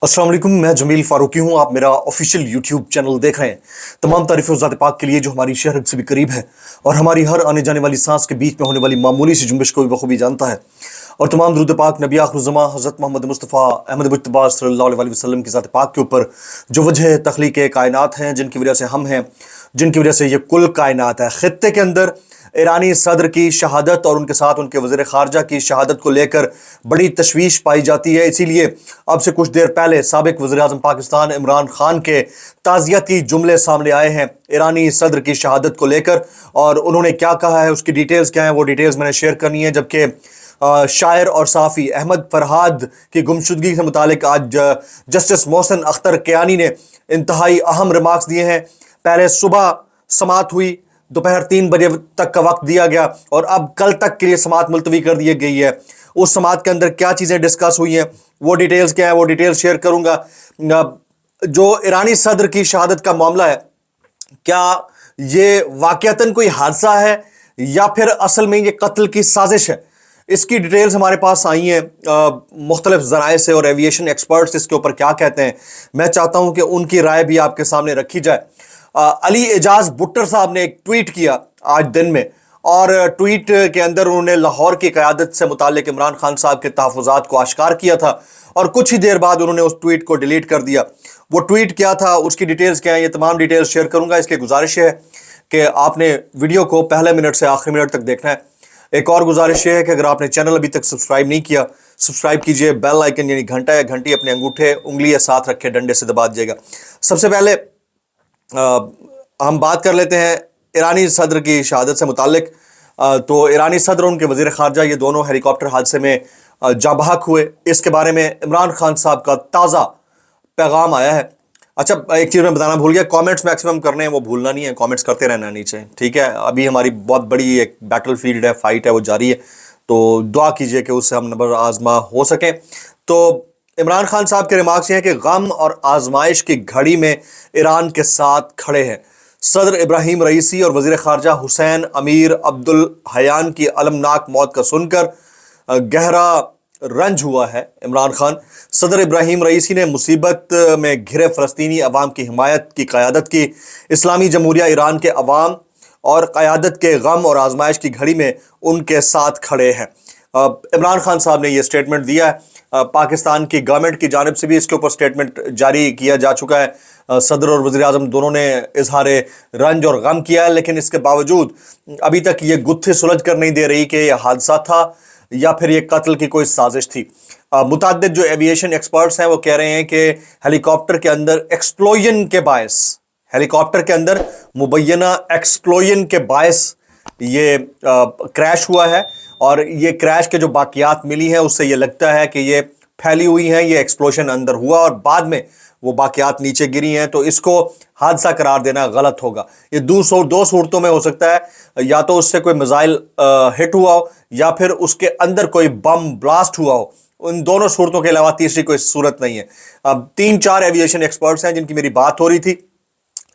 अस्सलाम वालेकुम, मैं जमील फारूकी हूँ। आप मेरा ऑफिशियल यूट्यूब चैनल देख रहे हैं। तमाम तारीफ़ ज़ात पाक के लिए जो हमारी शहरत से भी करीब है और हमारी हर आने जाने वाली सांस के बीच में होने वाली मामूली सी जुम्बिश को भी बखूबी जानता है। और तमाम दुरूद पाक नबी आखिरुज़्ज़मा हज़रत मोहम्मद मुस्तफ़ा अहमद मुज्तबा सल्लल्लाहु अलैहि वसल्लम की ज़ात पाक के ऊपर जो वजह तख्लीक कायनात हैं, जिनकी वजह से हम हैं, जिनकी वजह से ये कुल कायनात है। ख़ित्ते के अंदर ईरानी सदर की शहादत और उनके साथ उनके वज़ीर ख़ारजा की शहादत को लेकर बड़ी तशवीश पाई जाती है। इसीलिए अब से कुछ देर पहले साबिक़ वज़ीर आज़म पाकिस्तान इमरान खान के ताज़ियती जुमले सामने आए हैं ईरानी सदर की शहादत को लेकर, और उन्होंने क्या कहा है, उसकी डिटेल्स क्या हैं, वो डिटेल्स मैंने शेयर करनी है। जबकि शायर और साफ़ी अहमद फरहाद की गुमशुदगी से मुतालिक आज जस्टिस मोहसिन अख्तर कियानी ने इंतहाई अहम रिमार्क्स दिए हैं। पहले सुबह समात हुई, दोपहर 3 बजे तक का वक्त दिया गया और अब कल तक के लिए समात मुलतवी कर दी गई है। उस समात के अंदर क्या चीज़ें डिस्कस हुई हैं, वो डिटेल्स क्या है, वो डिटेल्स शेयर करूंगा। जो ईरानी सदर की शहादत का मामला है, क्या ये वाकयातन कोई हादसा है या फिर असल में ये कत्ल की साजिश है, इसकी डिटेल्स हमारे पास आई हैं मुख्तलिफ ज़राए से, और एविएशन एक्सपर्ट्स इसके ऊपर क्या कहते हैं। मैं चाहता हूं कि उनकी राय भी आपके सामने रखी जाए। अली एजाज भुट्टर साहब ने एक ट्वीट किया आज दिन में, और ट्वीट के अंदर उन्होंने लाहौर की क़यादत से मुतालिक इमरान खान साहब के तहफ़्फ़ुज़ात को आश्कार किया था, और कुछ ही देर बाद उन्होंने उस ट्वीट को डिलीट कर दिया। वो ट्वीट क्या था, उसकी डिटेल्स क्या है, ये तमाम डिटेल्स शेयर करूंगा। इसकी गुजारिश है कि आपने वीडियो को पहले मिनट से आखिरी मिनट तक देखना है। एक और गुजारिश है कि अगर आपने चैनल अभी तक सब्सक्राइब नहीं किया, सब्सक्राइब कीजिए। बेल आइकन यानी घंटा या घंटी अपने अंगूठे उंगली या साथ रखे डंडे से दबा दीजिएगा। सबसे पहले हम बात कर लेते हैं ईरानी सदर की शहादत से मुतालिक। तो ईरानी सदर और उनके वज़ीर ख़ारजा ये दोनों हेलीकॉप्टर हादसे में जाँ बहक हुए। इसके बारे में इमरान खान साहब का ताज़ा पैगाम आया है। अच्छा, एक चीज़ मैं बताना भूल गया, कमेंट्स मैक्सिमम करने हैं, वो भूलना नहीं है, कमेंट्स करते रहना नीचे, ठीक है। अभी हमारी बहुत बड़ी एक बैटल फील्ड है, फाइट है, वो जारी है, तो दुआ कीजिए कि उससे हम नंबर आजमा हो सकें। तो इमरान खान साहब के रिमार्क्स हैं कि गम और आजमाइश की घड़ी में ईरान के साथ खड़े हैं। सदर इब्राहिम रईसी और वज़ीर ख़ारजा हुसैन अमीर अब्दुल हयान की अलमनाक मौत का सुनकर गहरा रंज हुआ है इमरान खान। सदर इब्राहिम रईसी ने मुसीबत में घिरे फ़लस्तीनी अवाम की हिमायत की क़यादत की। इस्लामी जमहूरिया ईरान के अवाम और क़यादत के गम और आजमाइश की घड़ी में उनके साथ खड़े हैं। इमरान खान साहब ने यह स्टेटमेंट दिया है। पाकिस्तान की गवर्नमेंट की जानिब से भी इसके ऊपर स्टेटमेंट जारी किया जा चुका है। सदर और वज़ीर आज़म दोनों ने इजहार रंज और गम किया है, लेकिन इसके बावजूद अभी तक ये गुत्थी सुलझ कर नहीं दे रही कि यह हादसा था या फिर ये कत्ल की कोई साजिश थी। मुतअद्दिद जो एविएशन एक्सपर्ट्स हैं वो कह रहे हैं कि हेलीकॉप्टर के अंदर एक्सप्लोजन के बायस, हेलीकॉप्टर के अंदर मुबैना एक्सप्लोजन के बायस ये क्रैश हुआ है, और ये क्रैश के जो बाकियात मिली हैं उससे ये लगता है कि ये फैली हुई हैं, ये एक्सप्लोजन अंदर हुआ और बाद में वो बाकियात नीचे गिरी हैं, तो इसको हादसा करार देना गलत होगा। ये दो सूरतों में हो सकता है, या तो उससे कोई मिसाइल हिट हुआ हो या फिर उसके अंदर कोई बम ब्लास्ट हुआ हो। उन दोनों सूरतों के अलावा तीसरी कोई सूरत नहीं है। अब 3-4 एविएशन एक्सपर्ट्स हैं जिनकी मेरी बात हो रही थी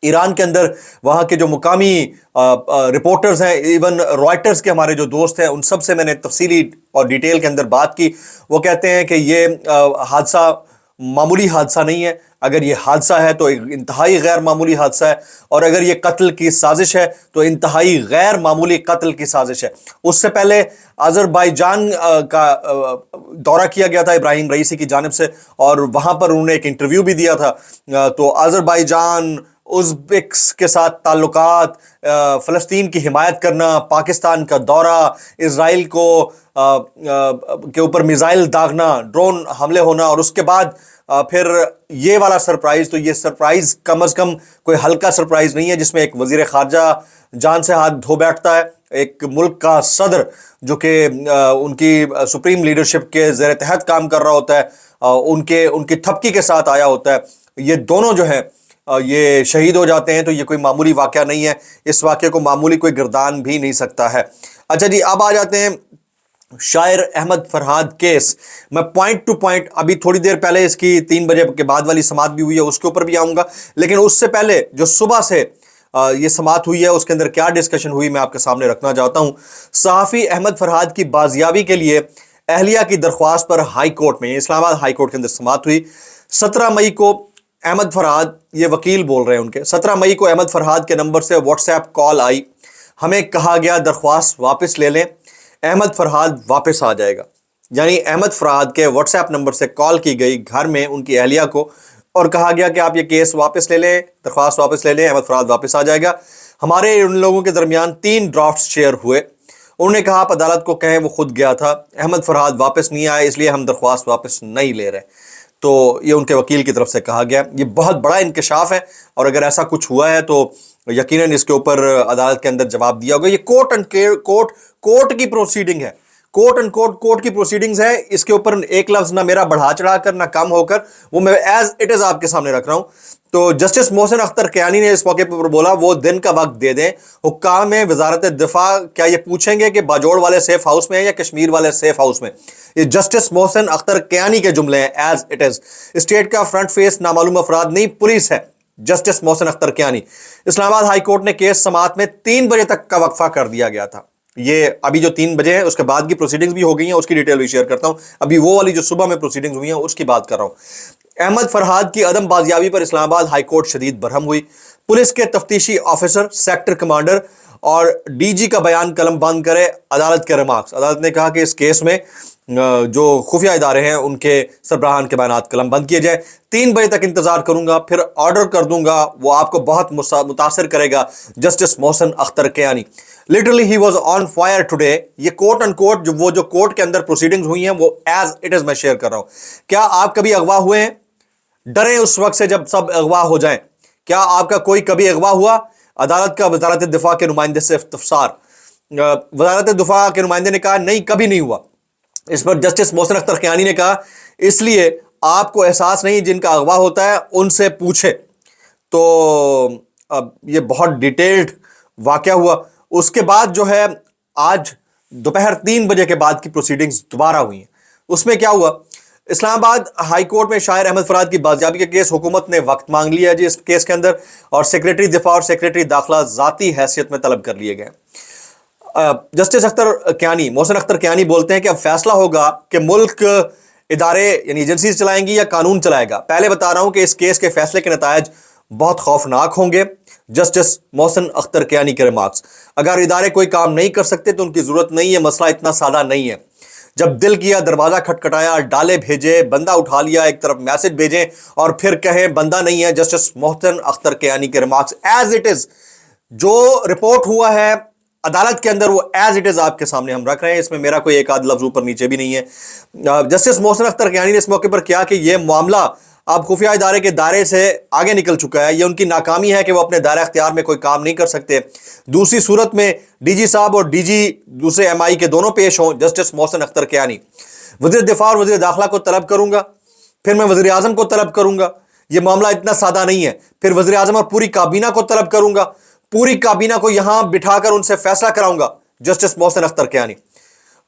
ईरान के अंदर, वहाँ के जो मुकामी रिपोर्टर्स हैं, इवन रॉयटर्स के हमारे जो दोस्त हैं, उन सब से मैंने तफसीली और डिटेल के अंदर बात की। वो कहते हैं कि ये हादसा मामूली हादसा नहीं है। अगर ये हादसा है तो एक इंतहाई गैर मामूली हादसा है, और अगर ये कत्ल की साजिश है तो इंतहाई गैर मामूली कत्ल की साजिश है। उससे पहले अज़रबैजान का दौरा किया गया था इब्राहिम रईसी की जानिब से, और वहाँ पर उन्होंने एक इंटरव्यू भी दिया था। तो अज़रबैजान, उज़्बेक्स के साथ ताल्लुकात, फ़लस्तीन की हिमायत करना, पाकिस्तान का दौरा, इज़राइल को के ऊपर मिसाइल दागना, ड्रोन हमले होना, और उसके बाद फिर ये वाला सरप्राइज़। तो ये सरप्राइज़ कम अज़ कम कोई हल्का सरप्राइज़ नहीं है, जिसमें एक वज़ीर ख़ारजा जान से हाथ धो बैठता है, एक मुल्क का सदर जो कि उनकी सुप्रीम लीडरशिप के ज़ेर तहत काम कर रहा होता है, उनकी थपकी के साथ आया होता है। ये दोनों जो है ये शहीद हो जाते हैं, तो ये कोई मामूली वाक़या नहीं है। इस वाक़े को मामूली कोई गिरदान भी नहीं सकता है। अच्छा जी, अब आ जाते हैं शायर अहमद फरहाद केस। मैं पॉइंट टू पॉइंट, अभी थोड़ी देर पहले इसकी 3 बजे के बाद वाली समात भी हुई है, उसके ऊपर भी आऊँगा, लेकिन उससे पहले जो सुबह से ये समात हुई है उसके अंदर क्या डिस्कशन हुई मैं आपके सामने रखना चाहता हूँ। सहाफ़ी अहमद फरहाद की बाजियाबी के लिए अहलिया की दरख्वास्त पर हाई कोर्ट में, इस्लामाबाद हाई कोर्ट के अंदर समात हुई। 17 मई को अहमद फरहाद, ये वकील बोल रहे हैं उनके, 17 मई को अहमद फरहाद के नंबर से व्हाट्सएप कॉल आई, हमें कहा गया दरख्वास्त वापस ले लें, अहमद फरहाद वापस आ जाएगा। यानी अहमद फरहाद के व्हाट्सएप नंबर से कॉल की गई घर में उनकी अहलिया को और कहा गया कि आप ये केस वापस ले लें, दरख्वास्त वापस ले लें, अहमद फरहाद वापस आ जाएगा। हमारे उन लोगों के दरमियान 3 ड्राफ्ट शेयर हुए। उन्होंने कहा आप अदालत को कहें वो खुद गया था, अहमद फरहाद वापस नहीं आया, इसलिए हम दरख्वास्त वापस नहीं ले रहे। तो ये उनके वकील की तरफ से कहा गया। ये बहुत बड़ा इंकशाफ है और अगर ऐसा कुछ हुआ है तो यकीनन इसके ऊपर अदालत के अंदर जवाब दिया होगा। ये कोर्ट की प्रोसीडिंग है, कोर्ट की प्रोसीडिंग्स है। इसके ऊपर एक लफ्ज ना मेरा बढ़ा चढ़ा कर ना कम होकर, वो मैं एज इट इज आपके सामने रख रहा हूं। तो जस्टिस मोहसिन अख्तर कियानी ने इस मौके पर बोला वो दिन का वक्त दे दें, हुक्काम में वजारत दिफा क्या ये पूछेंगे कि बाजोड़ वाले सेफ हाउस में है या कश्मीर वाले सेफ हाउस में। ये जस्टिस मोहसिन अख्तर कियानी के जुमले हैं एज इट इज। स्टेट का फ्रंट फेस नामालूम अफराद नहीं, पुलिस है। Justice Mohsin Akhtar Kiyani. Islamabad high court ने केस समाअत में 3 बजे तक का वक्फा कर दिया गया था। ये अभी जो 3 बजे है उसके बाद की प्रोसीडिंग्स भी हो गई हैं, उसकी डिटेल भी शेयर करता हूं। अभी वो वाली जो सुबह में प्रोसीडिंग्स हुई हैं उसकी बात कर रहा हूं। अहमद फरहाद की अदम बाजियाबी पर इस्लामाबाद हाई कोर्ट शदीद बरहम हुई। पुलिस के तफ्तीशी ऑफिसर, सेक्टर कमांडर और डीजी का बयान कलम बंद करे, अदालत के रिमार्क्स। अदालत ने कहा कि इस केस में जो खुफिया इदारे हैं उनके सरबराहान के बयान कलम बंद किए जाए। 3 बजे तक इंतजार करूंगा, फिर ऑर्डर कर दूंगा, वो आपको बहुत मुतासर करेगा। Justice Mohsin Akhtar Kiyani. Literally he was on fire today. ये कोर्ट एंड कोर्ट जो कोर्ट के अंदर प्रोसीडिंग्स हुई हैं वो एज इट इज मैं शेयर कर रहा हूं। क्या आप कभी अगवा हुए हैं? डरें उस वक्त से जब सब अगवा हो जाएं। क्या आपका कोई कभी अगवा हुआ? अदालत का वजारत दिफा के नुमाइंदे से इफ्तिसार। वजारत दिफा के नुमाइंदे ने कहा नहीं, कभी नहीं हुआ। इस पर जस्टिस मोहसिन अख्तर कियानी ने कहा इसलिए आपको एहसास नहीं, जिनका अगवा होता है उनसे पूछे। तो अब ये बहुत डिटेल्ड वाकया हुआ। उसके बाद जो है आज दोपहर 3 बजे के बाद की प्रोसीडिंग्स दोबारा हुई हैं। उसमें क्या हुआ? इस्लामाबाद हाई कोर्ट में शायर अहमद फरहाद की बाजियाबी के केस हुकूमत ने वक्त मांग लिया जी इस केस के अंदर, और सेक्रेटरी दिफा और सेक्रेटरी दाखिला जाती हैसियत में तलब कर लिए गए। जस्टिस अख्तर कियानी, मोहसिन अख्तर कियानी बोलते हैं कि अब फैसला होगा कि मुल्क इदारे यानी एजेंसी चलाएंगी या कानून चलाएगा। पहले बता रहा हूं कि इस केस के फैसले के नतायज बहुत खौफनाक होंगे। जस्टिस मोहसिन अख्तर कियानी के रिमार्क्स। अगर इदारे कोई काम नहीं कर सकते तो उनकी जरूरत नहीं है, मसला इतना सादा नहीं है। जब दिल किया दरवाजा खटखटाया, डाले भेजे, बंदा उठा लिया, एक तरफ मैसेज भेजें और फिर कहें बंदा नहीं है। जस्टिस मोहसिन अख्तर कियानी के रिमार्क्स एज इट इज। जो रिपोर्ट हुआ है अदालत के अंदर वो एज इट इज आपके सामने हम रख रहे हैं। इसमें मेरा कोई एक आध लफ्ज ऊपर नीचे भी नहीं है। जस्टिस मोहसिन अख्तर कियानी ने इस मौके पर किया कि यह मामला अब खुफिया इदारे के दायरे से आगे निकल चुका है। यह उनकी नाकामी है कि वो अपने दायरा इख्तियार में कोई काम नहीं कर सकते। दूसरी सूरत में डीजी साहब और डीजी दूसरे एमआई के दोनों पेश हों। जस्टिस मोहसिन अख्तर कियानी। वज़ीर दिफा और वज़ीर दाखिला को तलब करूंगा, फिर मैं वज़ीर आज़म को तलब करूंगा। यह मामला इतना सादा नहीं है। फिर वज़ीर आज़म और पूरी काबीना को तलब करूंगा, पूरी काबीना को यहां बिठाकर उनसे फैसला कराऊंगा। जस्टिस मोहसिन अख्तर कियानी।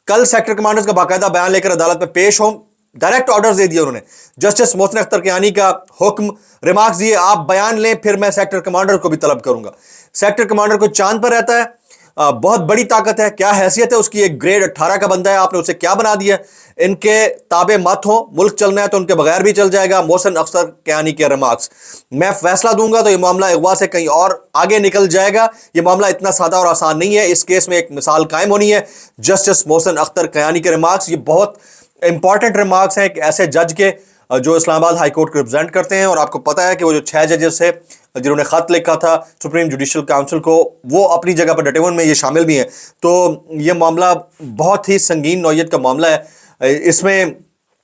कल सेक्टर कमांडर्स का बाकायदा बयान लेकर अदालत में पेश हों। डायरेक्ट ऑर्डर्स दे दिए उन्होंने। जस्टिस मोहसिन अख्तर कियानी का हुक्म, रिमार्क्स दिए, आप बयान लें, फिर मैं सेक्टर कमांडर को भी तलब करूंगा। सेक्टर कमांडर को चांद पर रहता है, बहुत बड़ी ताकत है, क्या हैसियत है उसकी, एक ग्रेड 18 का बंदा है, आपने उसे क्या बना दिया? इनके ताबे मत हो, मुल्क चलना है तो उनके बगैर भी चल जाएगा। मोहसिन अख्तर कियानी के रिमार्क्स। मैं फैसला दूंगा तो यह मामला अगवा से कहीं और आगे निकल जाएगा। यह मामला इतना सादा और आसान नहीं है। इस केस में एक मिसाल कायम होनी है। जस्टिस मोहसिन अख्तर कियानी के रिमार्क्स, ये बहुत इंपॉर्टेंट रिमार्क्स हैं एक ऐसे जज के जो इस्लामाबाद हाई कोर्ट को रिप्रेजेंट करते हैं। और आपको पता है कि वो जो 6 जजेस थे जिन्होंने खत लिखा था सुप्रीम जुडिशल काउंसिल को, वो अपनी जगह पर डटे हुए में ये शामिल भी हैं। तो ये मामला बहुत ही संगीन नौयत का मामला है। इसमें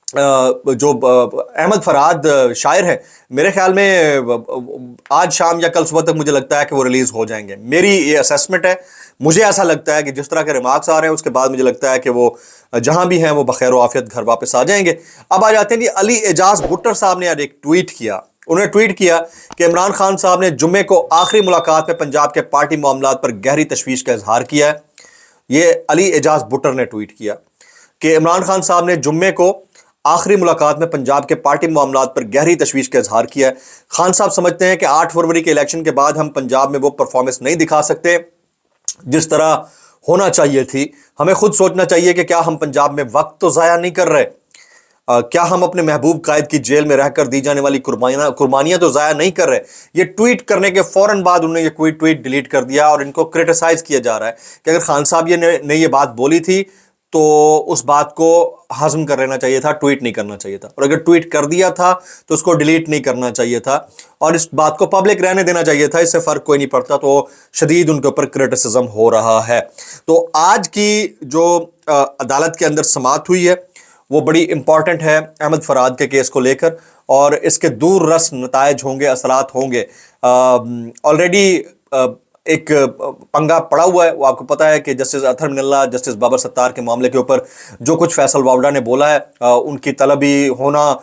जो अहमद फरहाद शायर है, मेरे ख्याल में आज शाम या कल सुबह तक मुझे लगता है कि वो रिलीज हो जाएंगे। मेरी ये असेसमेंट है। मुझे ऐसा लगता है कि जिस तरह के रिमार्क्स आ रहे हैं उसके बाद मुझे लगता है कि वो जहां भी हैं वो बखैर आफियत घर वापस आ जाएंगे। अब आ जाते हैं कि अली एजाज भुट्टर साहब ने आज एक ट्वीट किया। उन्होंने ट्वीट किया कि इमरान खान साहब ने जुम्मे को आखिरी मुलाकात में पंजाब के पार्टी मामलात पर गहरी तशवीश का इजहार किया है। ये अली एजाज भुट्टर ने ट्वीट किया कि इमरान खान साहब ने जुम्मे को आखिरी मुलाकात में पंजाब के पार्टी मामलात पर गहरी तशवीश का इजहार किया है। खान साहब समझते हैं कि 8 फरवरी के इलेक्शन के बाद हम पंजाब में वो परफॉर्मेंस नहीं दिखा सकते जिस तरह होना चाहिए थी। हमें खुद सोचना चाहिए कि क्या हम पंजाब में वक्त तो ज़ाया नहीं कर रहे। کیا ہم اپنے محبوب قائد کی جیل میں رہ کر دی جانے والی قربانیاں تو ضائع نہیں کر رہے؟ یہ ٹویٹ کرنے کے فوراً بعد انہوں نے یہ ٹویٹ ڈیلیٹ کر دیا اور ان کو کرٹیسائز کیا جا رہا ہے کہ اگر خان صاحب نے یہ بات بولی تھی تو اس بات کو ہضم کر لینا چاہیے تھا، ٹویٹ نہیں کرنا چاہیے تھا، اور اگر ٹویٹ کر دیا تھا تو اس کو ڈیلیٹ نہیں کرنا چاہیے تھا اور اس بات کو پبلک رہنے دینا چاہیے تھا، اس سے فرق کوئی نہیں پڑتا۔ تو شدید ان کے اوپر کرٹیسزم ہو رہا ہے۔ تو آج کی جو عدالت کے اندر سماعت ہوئی ہے وہ بڑی امپورٹنٹ ہے احمد فرحاد کے کیس کو لے کر، اور اس کے دور رس نتائج ہوں گے، اثرات ہوں گے۔ آلریڈی ایک پنگا پڑا ہوا ہے، وہ آپ کو پتا ہے کہ جسٹس اطہر من اللہ، جسٹس بابر ستار کے معاملے کے اوپر جو کچھ فیصل واوڈا نے بولا ہے، ان کی طلبی ہونا،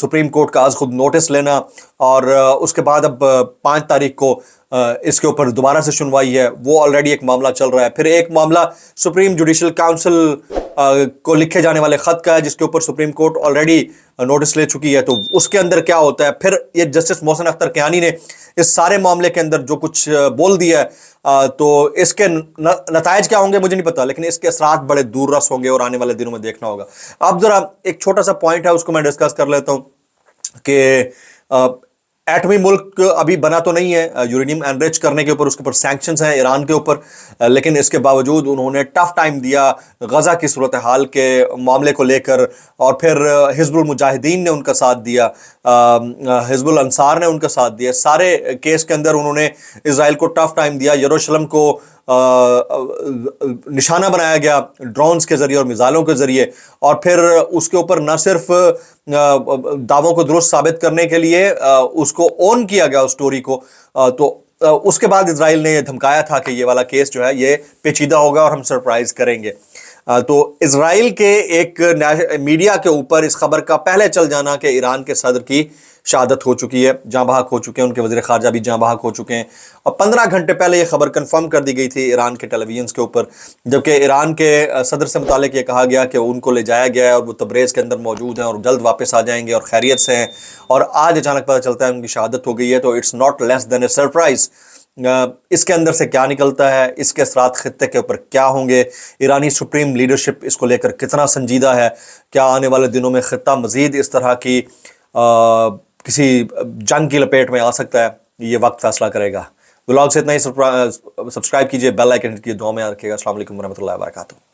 سپریم کورٹ کا از خود نوٹس لینا، اور اس کے بعد اب 5 تاریخ کو اس کے اوپر دوبارہ سے سنوائی ہے، وہ آلریڈی ایک معاملہ چل رہا ہے۔ پھر ایک معاملہ سپریم جوڈیشل کاؤنسل کو لکھے جانے والے خط کا ہے، جس کے اوپر سپریم کورٹ آلریڈی نوٹس لے چکی ہے، تو اس کے اندر کیا ہوتا ہے۔ پھر یہ جسٹس محسن اختر کیانی نے اس سارے معاملے کے اندر جو کچھ بول دیا ہے، تو اس کے نتائج کیا ہوں گے مجھے نہیں پتا، لیکن اس کے اثرات بڑے دور رس ہوں گے اور آنے والے دنوں میں دیکھنا ہوگا۔ اب ذرا ایک چھوٹا سا پوائنٹ ہے، اس کو میں ڈسکس کر لیتا ہوں کہ ایٹمی ملک ابھی بنا تو نہیں ہے، یورینیم انرچ کرنے کے اوپر اس کے اوپر سینکشنز ہیں ایران کے اوپر، لیکن اس کے باوجود انہوں نے ٹف ٹائم دیا غزہ کی صورتحال کے معاملے کو لے کر، اور پھر حزب المجاہدین نے ان کا ساتھ دیا، حزب الانصار نے ان کا ساتھ دیا، سارے کیس کے اندر انہوں نے اسرائیل کو ٹف ٹائم دیا۔ یروشلم کو نشانہ بنایا گیا ڈرونز کے ذریعے اور میزائلوں کے ذریعے، اور پھر اس کے اوپر نہ صرف دعووں کو درست ثابت کرنے کے لیے اس کو اون کیا گیا اس سٹوری کو، تو اس کے بعد اسرائیل نے یہ دھمکایا تھا کہ یہ والا کیس جو ہے یہ پیچیدہ ہوگا اور ہم سرپرائز کریں گے۔ تو اسرائیل کے ایک میڈیا کے اوپر اس خبر کا پہلے چل جانا کہ ایران کے صدر کی شہادت ہو چکی ہے، جاں بحق ہو چکے ہیں، ان کے وزیر خارجہ بھی جاں بحق ہو چکے ہیں، اور 15 گھنٹے پہلے یہ خبر کنفرم کر دی گئی تھی ایران کے ٹیلی ویژنز کے اوپر، جبکہ ایران کے صدر سے متعلق یہ کہا گیا کہ ان کو لے جایا گیا ہے اور وہ تبریز کے اندر موجود ہیں اور جلد واپس آ جائیں گے اور خیریت سے ہیں، اور آج اچانک پتہ چلتا ہے ان کی شہادت ہو گئی ہے۔ تو it's not less than a surprise. اس کے اندر سے کیا نکلتا ہے، اس کے اثرات خطے کے اوپر کیا ہوں گے، ایرانی سپریم لیڈرشپ اس کو لے کر کتنا سنجیدہ ہے، کیا آنے والے دنوں میں خطہ مزید اس طرح کی کسی جنگ کی لپیٹ میں آ سکتا ہے، یہ وقت فیصلہ کرے گا۔ ولاگ سے اتنا ہی، سبسکرائب کیجئے، بیل آئیکن کیجئے، دعا میں رکھیے گا۔ السلام علیکم ورحمۃ اللہ وبرکاتہ۔